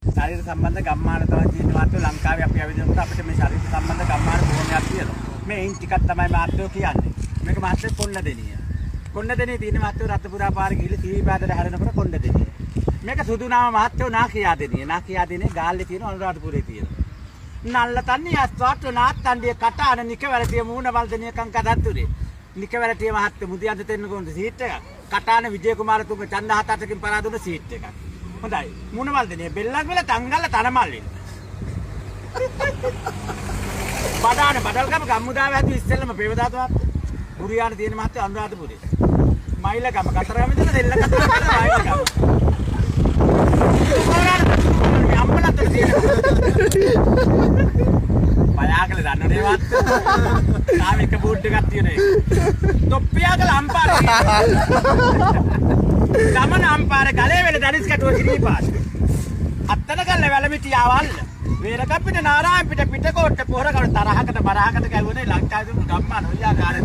ශරීර සම්බන්ධ ගම්මාන තමයි තියෙන මාත්‍ය ලංකාවේ අපි ආවිදිනකොට අපිට මේ ශරීර සම්බන්ධ ගම්මාන බොහොමයක් තියෙනවා. මේ එයින් ටිකක් තමයි මාත්‍යෝ කියන්නේ. මේක මාත්‍ය කොණ්ඩදෙනිය. කොණ්ඩදෙනිය තියෙන මාත්‍ය රත්නපුරා පාරේ ගිහිලි සීපාදට හැරෙනකොට කොණ්ඩදෙනිය. මේක සුදු නාම මාත්‍යෝ නාකියාදෙනිය. නාකියාදෙනිය ගාල්ලේ තියෙන අනුරාධපුරේ තියෙන. නල්ල තන්නේ අස්වාට නාත්තන්ඩිය කටාන නිකවැරතිය මූණ වල්දනිය කංකදත්තුරේ. නිකවැරතිය මහත්ය මුදියන්ත තෙන්න කොන්ද සීට් එකක්. කටාන විජය කුමාරතුංග ඡන්ද 7-8කින් පරාදුන සීට් එකක්. හොඳයි. මූණ වල්දනිය බෙල්ලක් වෙලා තංගල්ල තනමල්ලි. බඩාන බඩල්ගම ගම්මුදාව හැදි ඉස්සෙල්ලම පෙවදාතුවක්. පුරියාන තියෙන මහත්ය අනුරාධපුරේ. මයිලගම කතරගම ඉඳලා දෙල්ල කතරගම මයිලගම. අම්බලත් තියෙන පයාකල දන්නනේ වත් තාම එක බූට් එකක් තියෙනේ තොප්පියාකල අම්පාර ගමන අම්පාර ගලේ වෙල දනිස් කටුව කිරිපාත් අත්තන ගල්ල වැලමිටියාවල් වේරකප්පිට නාරායන් පිට පිටකොට්ට පොරකට තරහකට බරහකට ගැවුනේ ලංකාවේ ගම්මාන හොල්ලා කාරේ